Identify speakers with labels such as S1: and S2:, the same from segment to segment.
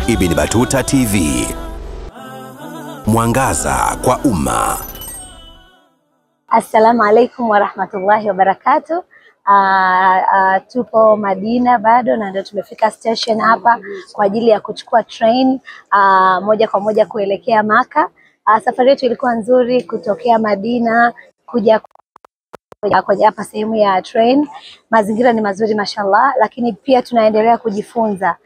S1: Ibn Batuta TV, mwangaza kwa umma.
S2: Assalamu alaikum warahmatullahi wabarakatuh. Tupo Madina bado na ndio tumefika station hapa kwa ajili ya kuchukua train moja kwa moja kuelekea Makkah. Safari yetu ilikuwa nzuri kutokea Madina kuja hapa sehemu ya train. Mazingira ni mazuri mashallah, lakini pia tunaendelea kujifunza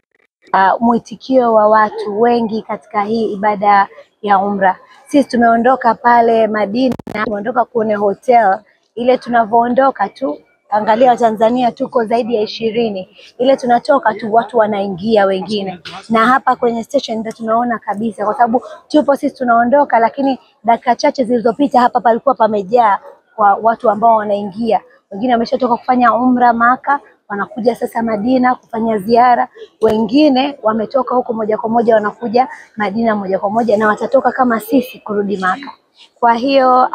S2: mwitikio wa watu wengi katika hii ibada ya Umrah. Sisi tumeondoka pale Madina, tumeondoka kwenye hotel ile. Tunavyoondoka tu, angalia Tanzania tuko zaidi ya 20, ile tunatoka tu watu wanaingia wengine, na hapa kwenye station ndio tunaona kabisa, kwa sababu tupo sisi tunaondoka, lakini dakika chache zilizopita hapa palikuwa pamejaa kwa watu ambao wanaingia. Wengine wameshatoka kufanya Umrah Makkah, wanakuja sasa Madina kufanya ziara. Wengine wametoka huko moja kwa moja wanakuja Madina moja kwa moja, na watatoka kama sisi kurudi Makkah. Kwa hiyo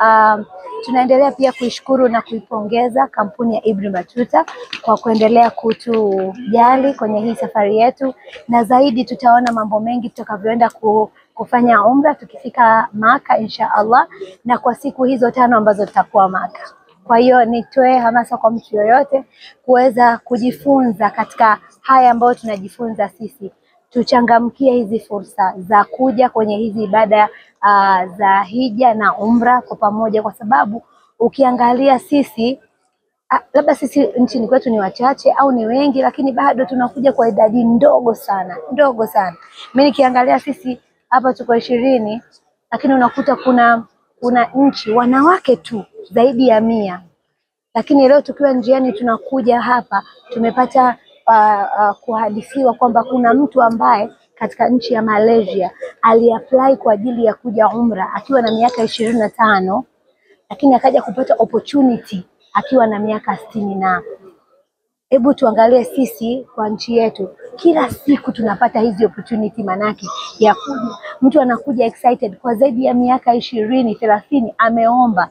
S2: tunaendelea pia kuishukuru na kuipongeza kampuni ya Ibn Batuta kwa kuendelea kutujali kwenye hii safari yetu, na zaidi tutaona mambo mengi tutakavyoenda kufanya Umrah tukifika Makkah insha Allah, na kwa siku hizo 5 ambazo tutakuwa Makkah. Kwa hiyo nitoe hamasa kwa mtu yoyote kuweza kujifunza katika haya ambayo tunajifunza sisi. Tuchangamkie hizi fursa za kuja kwenye hizi ibada za hija na umra kwa pamoja, kwa sababu ukiangalia sisi labda sisi nchini kwetu ni wachache au ni wengi, lakini bado tunakuja kwa idadi ndogo sana. Mimi nikiangalia sisi hapa tuko 20, lakini unakuta kuna nchi wanawake tu zaidi ya 100. Lakini leo tukiwa njiani tunakuja hapa tumepata kuhadithiwa kwamba kuna mtu ambaye katika nchi ya Malaysia aliapply kwa ajili ya kuja Umrah akiwa na miaka 25, lakini akaja kupata opportunity akiwa na miaka 60 na. Hebu tuangalie sisi kwa nchi yetu, kila siku tunapata hizi opportunity, manake ya kuja. Mtu anakuja excited kwa zaidi ya miaka 20, 30 ameomba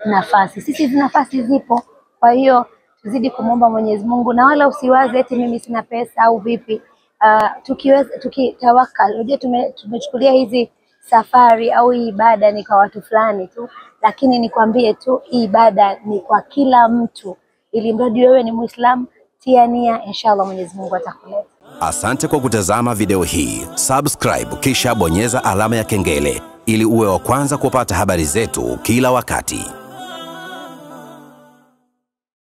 S2: nafasi. Sisi hizi nafasi zipo. Kwa hiyo tuzidi kumwomba Mwenyezi Mungu, na wala usiwaze eti mimi sina pesa au vipi. Tukiweza tukitawakal. Unajua tumechukulia hizi safari au hii ibada ni kwa watu fulani tu, lakini nikwambie tu hii ibada ni kwa kila mtu. Ili mradi wewe ni Muislamu, tia nia, inshallah Mwenyezi Mungu atakuleta.
S1: Asante kwa kutazama video hii. Subscribe kisha bonyeza alama ya kengele ili uwe wa kwanza kupata habari zetu kila wakati.